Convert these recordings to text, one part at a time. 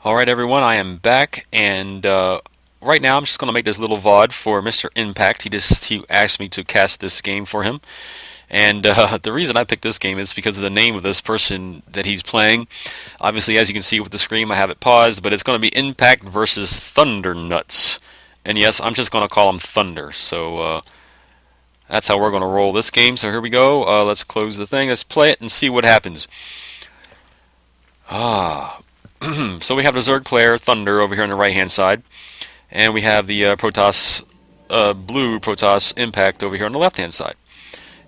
Alright everyone, I am back, and right now I'm just going to make this little VOD for Mr. Impact. He asked me to cast this game for him, and the reason I picked this game is because of the name of this person that he's playing. Obviously, as you can see with the screen, I have it paused, but it's going to be Impact versus Thundernuts. And yes, I'm just going to call him Thunder, so that's how we're going to roll this game. So here we go, let's close the thing, let's play it and see what happens. So we have the Zerg player, Thunder, over here on the right-hand side. And we have the Protoss, blue Protoss Impact over here on the left-hand side.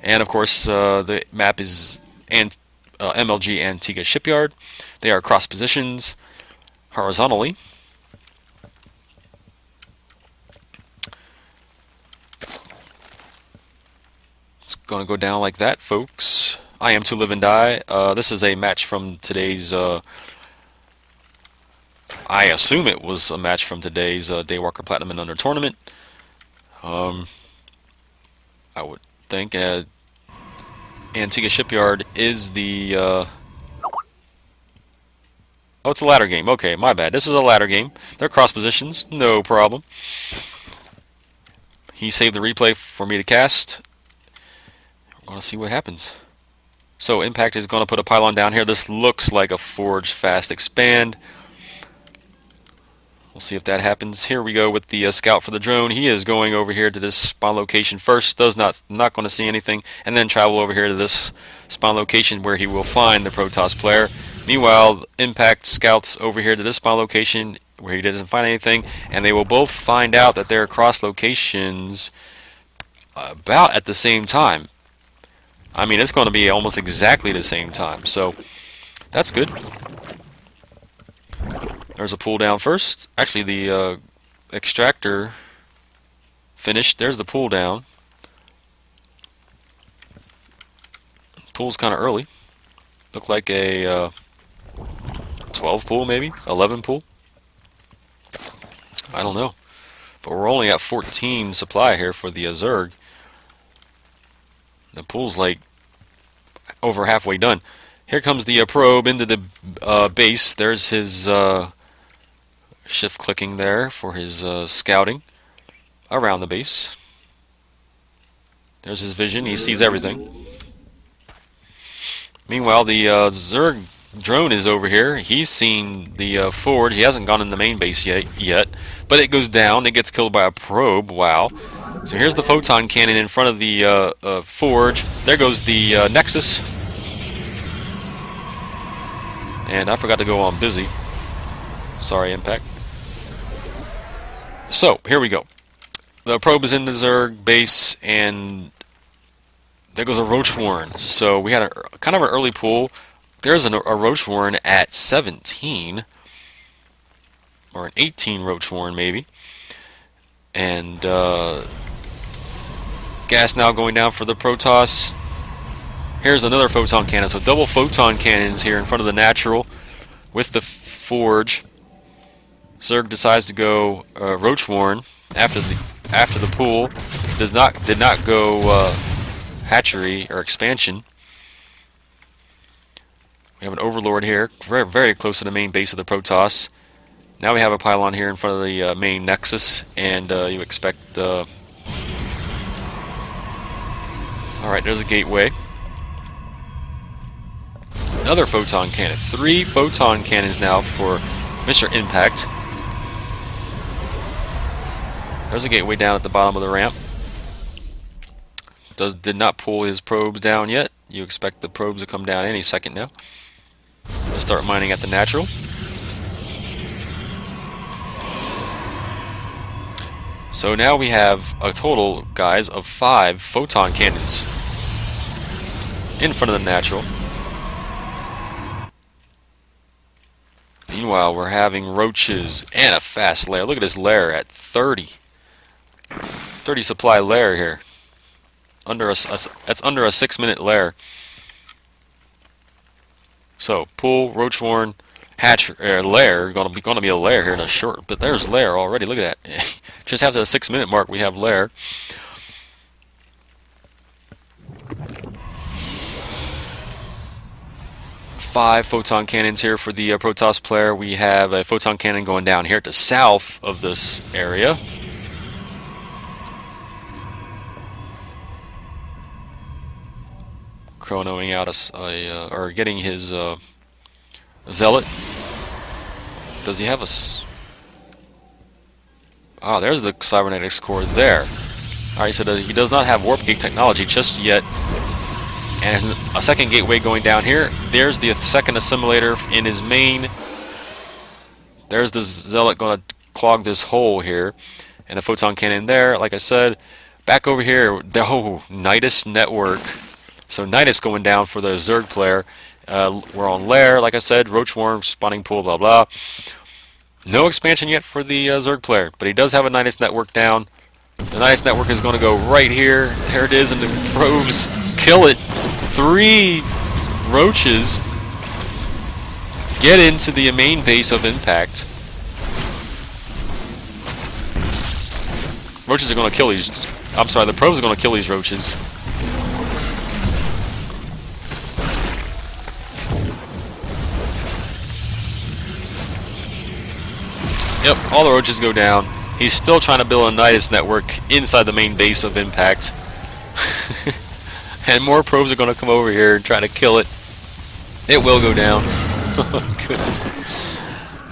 And of course, the map is MLG Antigua Shipyard. They are cross positions horizontally. It's going to go down like that, folks. I am to live and die. This is a match from today's I assume it was a match from today's Daywalker Platinum and Under tournament. I would think Antigua Shipyard is the... oh, it's a ladder game. Okay, my bad. This is a ladder game. They're cross positions. No problem. He saved the replay for me to cast. We're going to see what happens. So Impact is going to put a pylon down here. This looks like a Forge Fast Expand. We'll see if that happens. Here we go with the scout for the drone. He is going over here to this spawn location first. Not going to see anything, and then travel over here to this spawn location where he will find the Protoss player. Meanwhile, Impact scouts over here to this spawn location where he doesn't find anything, and they will both find out that they're cross locations about at the same time. I mean, it's going to be almost exactly the same time, so that's good. There's a pull down first. Actually, the extractor finished. There's the pull down. Pull's kind of early. Looked like a 12 pull, maybe 11 pull. I don't know, but we're only at 14 supply here for the Zerg. The pull's like over halfway done. Here comes the probe into the base. There's his shift clicking there for his scouting around the base. There's his vision. He sees everything. Meanwhile, the Zerg drone is over here. He's seen the forward. He hasn't gone in the main base yet, but it goes down. It gets killed by a probe. Wow. So here's the photon cannon in front of the forge. There goes the Nexus. And I forgot to go on busy. Sorry, Impact. So, here we go. The probe is in the Zerg base, and there goes a Roach Warren. So, we had kind of an early pull. There's a Roach Warren at 17. Or an 18 Roach Warren, maybe. And, gas now going down for the Protoss. Here's another photon cannon. So double photon cannons here in front of the natural with the forge. Zerg decides to go Roach Warren after the pool. Did not go hatchery or expansion. We have an Overlord here, very very close to the main base of the Protoss. Now we have a pylon here in front of the main Nexus, and you expect. All right, there's a gateway. Another photon cannon. 3 photon cannons now for Mr. Impact. There's a gateway down at the bottom of the ramp. Did not pull his probes down yet. You expect the probes to come down any second now. Let's start mining at the natural. So now we have a total, guys, of 5 photon cannons in front of the natural. Meanwhile, we're having roaches and a fast lair. Look at this lair at 30. 30 supply lair here. That's under a 6-minute lair. So pull, Roach Warren, hatch lair. Gonna be a lair here in a short. But there's lair already. Look at that. Just after the 6-minute mark, we have lair. 5 photon cannons here for the Protoss player. We have a photon cannon going down here to the south of this area. Chronoing out or getting his zealot. Does he have a? Ah, there's the cybernetics core there. Alright, so he does not have warp gate technology just yet. And there's a second gateway going down here. There's the second assimilator in his main. There's the zealot going to clog this hole here. And a photon cannon there, like I said. Back over here, oh, Nidus network. So Nidus going down for the Zerg player. We're on Lair, like I said, Roach Worm, Spawning Pool, blah blah. No expansion yet for the Zerg player, but he does have a Nidus network down. The Nidus network is going to go right here. There it is, and the probes kill it. 3 roaches get into the main base of Impact. Roaches are going to kill these. I'm sorry, the probes are going to kill these roaches. Yep, all the roaches go down. He's still trying to build a Nidus network inside the main base of Impact. And more probes are going to come over here and try to kill it. It will go down. Oh, goodness.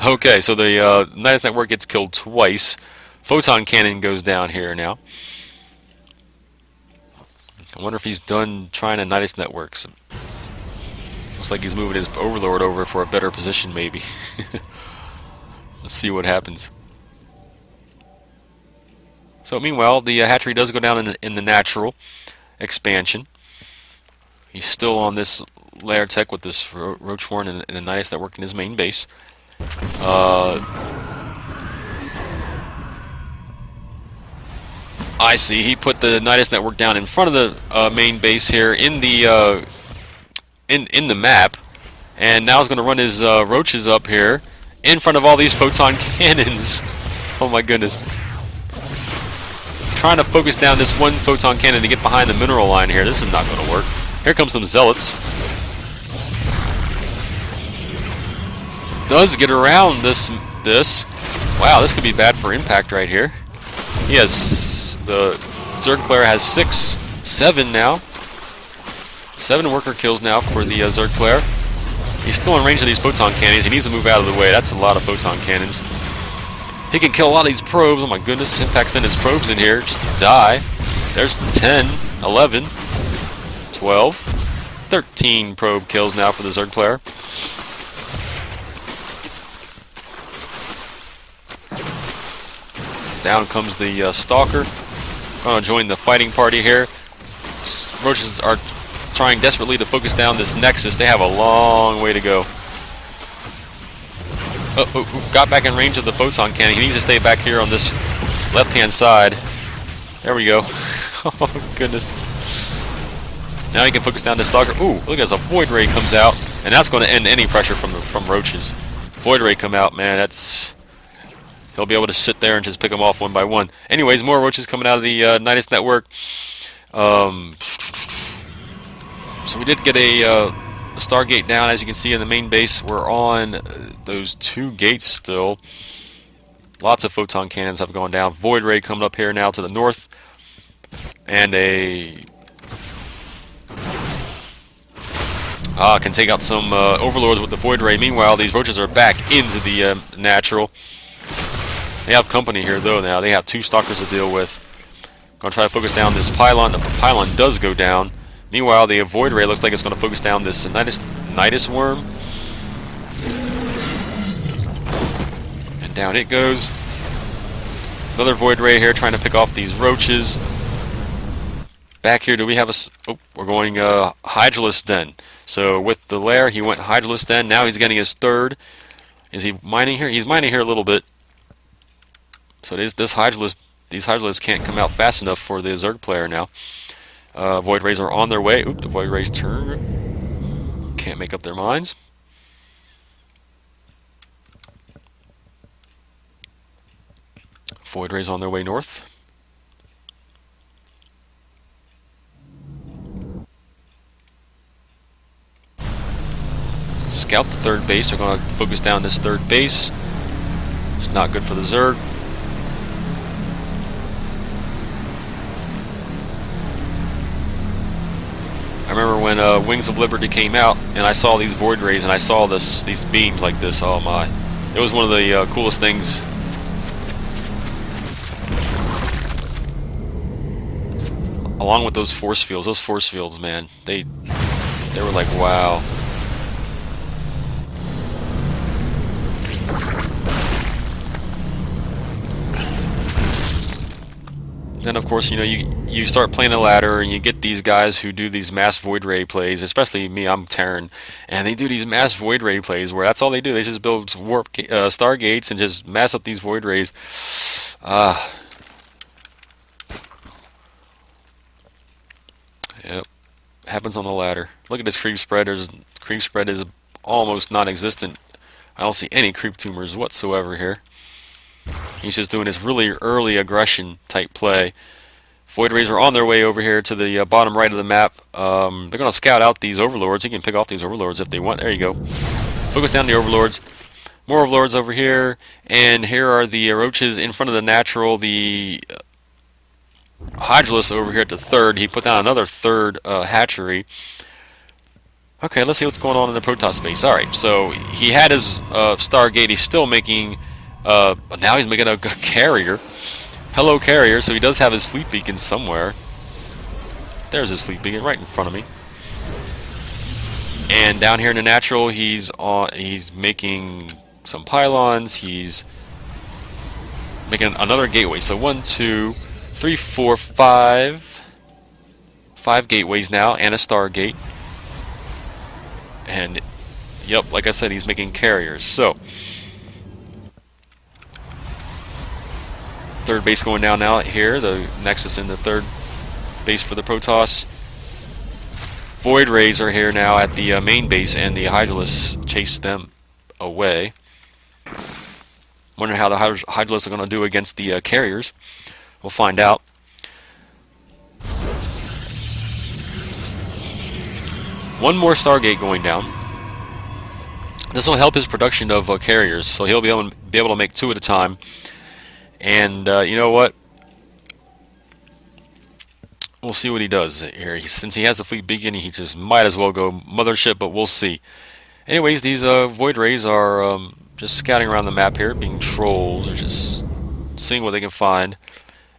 Okay, so the Nidus network gets killed twice. Photon cannon goes down here now. I wonder if he's done trying to Nidus networks. Looks like he's moving his Overlord over for a better position, maybe. Let's see what happens. So meanwhile, the hatchery does go down in the natural expansion. He's still on this layer tech with this Roach Horn and the Nidus network in his main base. I see. He put the Nidus network down in front of the main base here in the map, and now he's going to run his roaches up here in front of all these photon cannons. Oh my goodness. Trying to focus down this one photon cannon to get behind the mineral line here. This is not going to work. Here comes some zealots. Does get around this. Wow, this could be bad for Impact right here. He has, the Zerg player has 7 now. 7 worker kills now for the Zerg player. He's still in range of these photon cannons. He needs to move out of the way. That's a lot of photon cannons. He can kill a lot of these probes. Oh my goodness, Impact sent his probes in here just to die. There's 10, 11, 12, 13 probe kills now for the Zerg player. Down comes the Stalker. Going to join the fighting party here. Roaches are trying desperately to focus down this Nexus. They have a long way to go. Got back in range of the photon cannon. He needs to stay back here on this left-hand side. There we go. Oh, goodness. Now he can focus down this Stalker. Ooh, look as a Void Ray comes out. And that's going to end any pressure from roaches. Void Ray come out, man. That's... He'll be able to sit there and just pick them off one by one. Anyways, more roaches coming out of the Nidus network. So we did get a Stargate down, as you can see in the main base. We're on those 2 gates still. Lots of photon cannons have gone down. Void Ray coming up here now to the north. And a... can take out some Overlords with the Void Ray. Meanwhile, these roaches are back into the natural. They have company here, though, now. They have 2 Stalkers to deal with. Gonna try to focus down this pylon. The pylon does go down. Meanwhile, the Void Ray looks like it's going to focus down this Nidus worm. And down it goes. Another Void Ray here trying to pick off these roaches. Back here, do we have a... Oh, we're going Hydralisk Den. So with the lair, he went Hydralisk Den. Now he's getting his 3rd. Is he mining here? He's mining here a little bit. So these Hydralisks can't come out fast enough for the Zerg player now. Void Rays are on their way. Oop, the Void Rays turn. Can't make up their minds. Void Rays on their way north. scout the third base. They're going to focus down this third base. It's not good for the Zerg. I remember when Wings of Liberty came out, and I saw these void rays, and I saw these beams like this. Oh my! It was one of the coolest things. Along with those force fields, man, they were like, wow. Then of course, you know, you start playing the ladder and you get these guys who do these mass void ray plays, especially me, I'm Terran, and they do these mass void ray plays where that's all they do. They just build stargates and just mass up these void rays. Yep, happens on the ladder. Look at this creep spread. Creep spread is almost non-existent. I don't see any creep tumors whatsoever here. He's just doing this really early aggression type play. Void Rays are on their way over here to the bottom right of the map. They're going to scout out these overlords. You can pick off these overlords if they want. There you go. Focus down the overlords. More overlords over here. And here are the roaches in front of the natural. The Hydralis over here at the third. He put down another third hatchery. Okay, let's see what's going on in the Protoss base. Alright, so he had his Stargate. He's still making... now he's making a carrier. Hello, carrier. So he does have his fleet beacon somewhere. There's his fleet beacon right in front of me. And down here in the natural, he's making some pylons. He's making another gateway. So 1, 2, 3, 4, 5. 5 gateways now, and a Stargate. And yep, like I said, he's making carriers. So third base going down now here. The Nexus in the third base for the Protoss. Void Rays are here now at the main base, and the Hydralis chased them away. Wondering how the Hydralis are going to do against the carriers. We'll find out. One more Stargate going down. This will help his production of carriers, so he'll be able to make 2 at a time. And you know what? We'll see what he does here. Since he has the fleet beacon, he just might as well go mothership, but we'll see. Anyways, these Void Rays are just scouting around the map here, being trolls, or just seeing what they can find.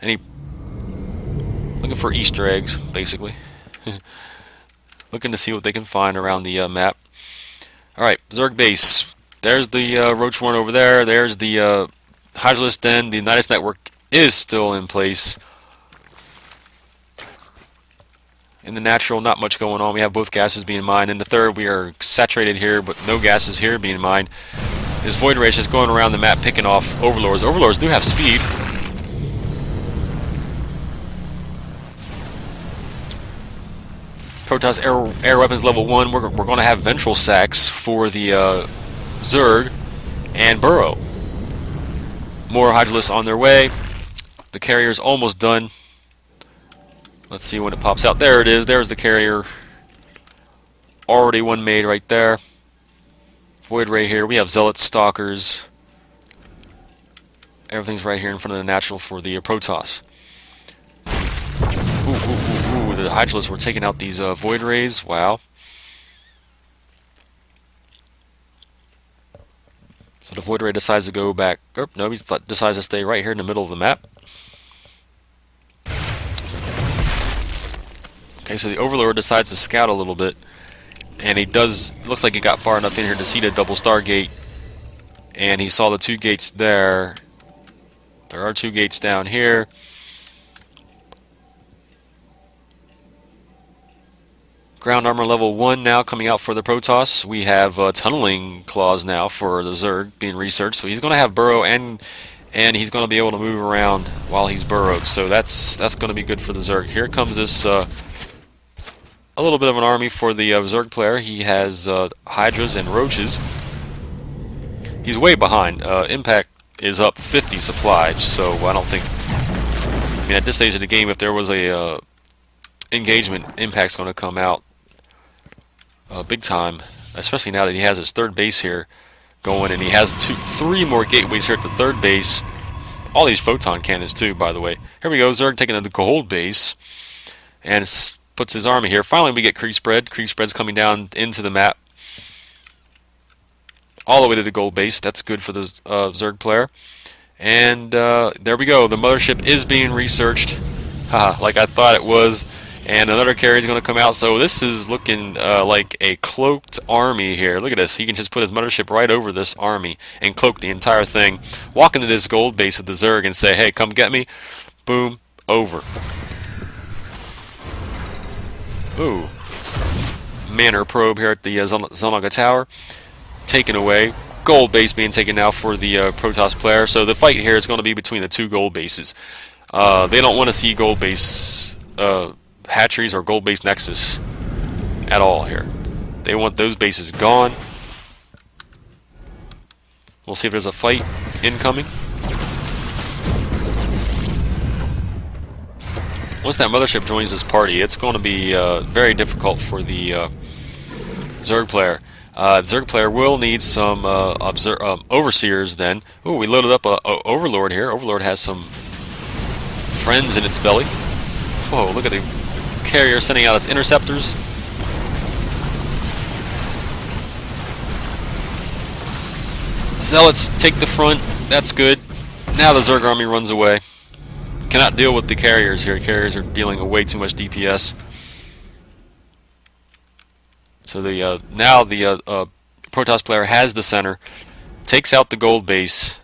Looking for Easter eggs, basically. Looking to see what they can find around the map. Alright, Zerg base. There's the Roach one over there. There's the Hydralis Den. The Nidus network is still in place. In the natural, not much going on. We have both gases being mined. In the third, we are saturated here, but no gases here being mined. This Void Ray is just going around the map picking off Overlords. Overlords do have speed. Protoss air weapons level 1. We're going to have ventral sacks for the Zerg and Burrow. More Hydralis on their way. The carrier's almost done. Let's see when it pops out. There it is. There's the carrier. Already one made right there. Void Ray here. We have Zealots, Stalkers. Everything's right here in front of the natural for the Protoss. Ooh, the Hydralis were taking out these Void Rays. Wow. So the Void Ray decides to go back. Oh, no, he decides to stay right here in the middle of the map. Okay, so the Overlord decides to scout a little bit. And he does, looks like he got far enough in here to see the double Stargate. And he saw the 2 gates there. There are 2 gates down here. Ground armor level 1 now coming out for the Protoss. We have tunneling claws now for the Zerg being researched. So he's going to have burrow and he's going to be able to move around while he's burrowed. So that's going to be good for the Zerg. Here comes this a little bit of an army for the Zerg player. He has Hydras and Roaches. He's way behind. Impact is up 50 supply, so I don't think... I mean, at this stage of the game, if there was a engagement, Impact's going to come out big time. especially now that he has his third base here going, and he has three more gateways here at the third base. All these photon cannons too, by the way. Here we go, Zerg taking the gold base, and puts his army here. Finally, we get creep spread. Creep spread's coming down into the map, all the way to the gold base. That's good for the Zerg player. And there we go. The mothership is being researched, like I thought it was. And another carrier is going to come out. So this is looking like a cloaked army here. Look at this. He can just put his mothership right over this army and cloak the entire thing. Walk into this gold base of the Zerg and say, hey, come get me. Boom. Over. Ooh. Manor probe here at the Zonaga Tower. Taken away. Gold base being taken now for the Protoss player. So the fight here is going to be between the two gold bases. They don't want to see gold base hatcheries or gold base nexus at all here. They want those bases gone. We'll see if there's a fight incoming. Once that mothership joins this party, it's going to be very difficult for the Zerg player. The Zerg player will need some overseers then. Ooh, we loaded up a Overlord here. Overlord has some friends in its belly. Whoa, look at the carrier sending out its interceptors. Zealots take the front. That's good. Now the Zerg army runs away. Cannot deal with the carriers here. Carriers are dealing way too much DPS. So the now the Protoss player has the center, takes out the gold base,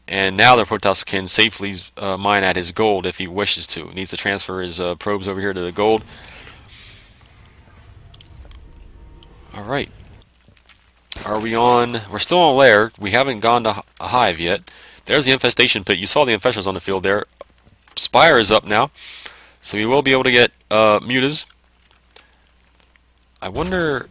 and now the Protoss can safely mine at his gold if he wishes to. He needs to transfer his probes over here to the gold. All right. Are we on? We're still on lair. We haven't gone to a hive yet. There's the infestation pit. You saw the infestors on the field there. Spire is up now, so we will be able to get mutas. I wonder,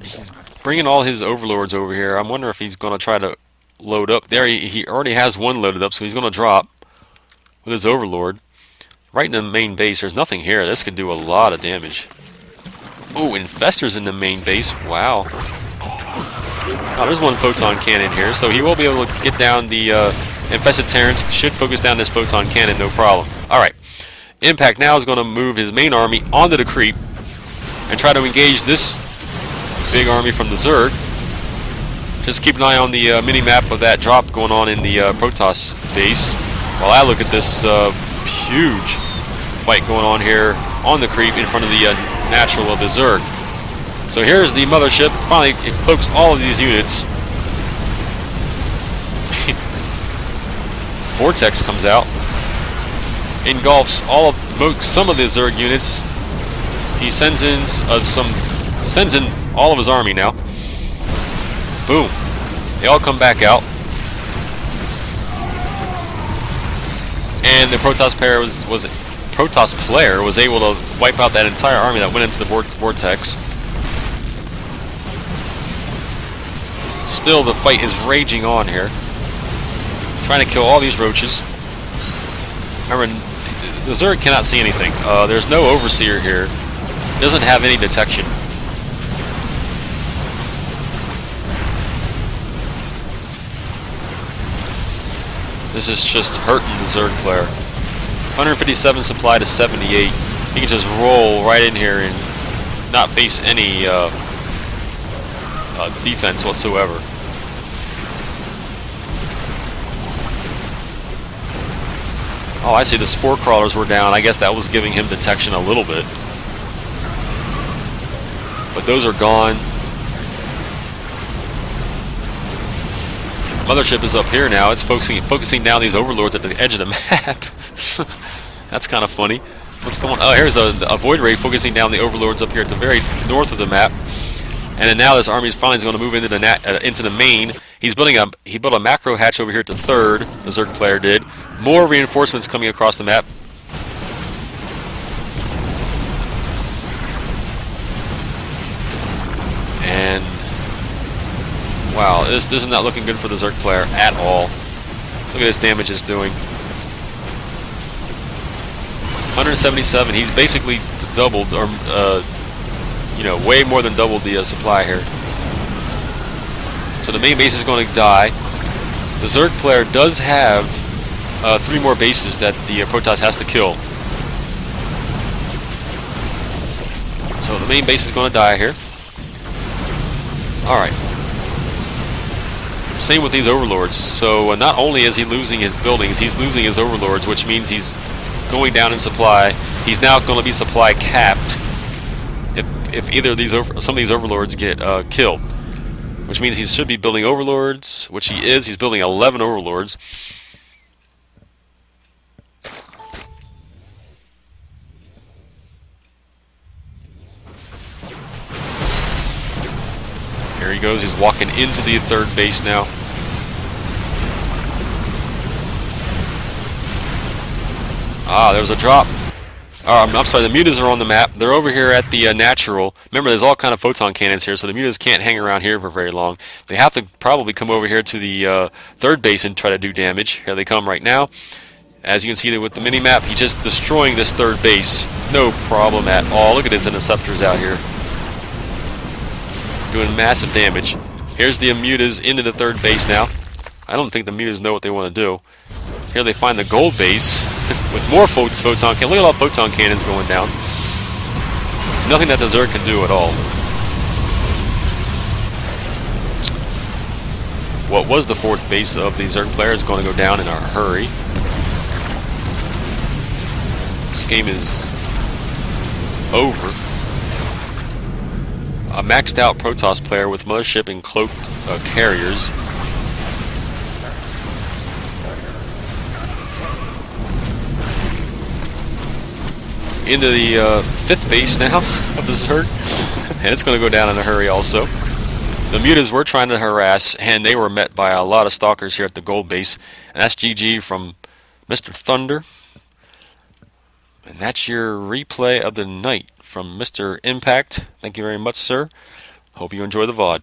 he's bringing all his overlords over here. I wonder if he's going to try to load up. There, he already has one loaded up, so he's going to drop with his overlord. Right in the main base, there's nothing here. This could do a lot of damage. Oh, infestors in the main base. Wow. Oh, there's one photon cannon here, so he will be able to get down the infested Terrans. Should focus down this photon cannon, no problem. Alright. Impact now is going to move his main army onto the creep and try to engage this big army from the Zerg. Just keep an eye on the mini-map of that drop going on in the Protoss base while I look at this huge fight going on here on the creep in front of the natural of the Zerg. So here's the mothership. Finally, it cloaks all of these units. Vortex comes out, engulfs some of the Zerg units. He sends in all of his army now. Boom! They all come back out, and the Protoss player was able to wipe out that entire army that went into the vortex. Still, the fight is raging on here. Trying to kill all these roaches. Remember, the Zerg cannot see anything. There's no overseer here. Doesn't have any detection. This is just hurting the Zerg player. 157 supply to 78. He can just roll right in here and not face any defense whatsoever. Oh, I see the spore crawlers were down. I guess that was giving him detection a little bit. But those are gone. Mothership is up here now. It's focusing down these overlords at the edge of the map. That's kind of funny. What's going on? Oh, here's a void ray focusing down the overlords up here at the very north of the map. And then now this army is finally going to move into the main. He built a macro hatch over here at the third. The Zerg player did. More reinforcements coming across the map. And wow, this is not looking good for the Zerg player at all. Look at this damage it's doing. 177. He's basically doubled, or way more than double the supply here. So the main base is going to die. The Zerg player does have 3 more bases that the Protoss has to kill. So the main base is going to die here. Alright. Same with these overlords. So not only is he losing his buildings, he's losing his overlords, which means he's going down in supply. He's now going to be supply capped if either of these some of these overlords get killed, which means he should be building overlords, which he is. He's building 11 overlords. Here he goes. He's walking into the 3rd base now. Ah, there's a drop. I'm sorry, the mutas are on the map. They're over here at the natural. Remember, there's all kind of photon cannons here, so the mutas can't hang around here for very long. They have to probably come over here to the 3rd base and try to do damage. Here they come right now. As you can see with the mini-map, he's just destroying this 3rd base. No problem at all. Look at his interceptors out here, doing massive damage. Here's the mutas into the 3rd base now. I don't think the mutas know what they want to do. Here they find the gold base with more photon cannons. Look at all the photon cannons going down. Nothing that the Zerg can do at all. What was the 4th base of the Zerg player is going to go down in a hurry. This game is over. A maxed out Protoss player with mothership and cloaked carriers. Into the 5th base now of the Zerg, and it's going to go down in a hurry also. The mutas were trying to harass, and they were met by a lot of stalkers here at the gold base, and that's GG from Mr. Thunder. And that's your replay of the night from Mr. Impact. Thank you very much, sir. Hope you enjoy the VOD.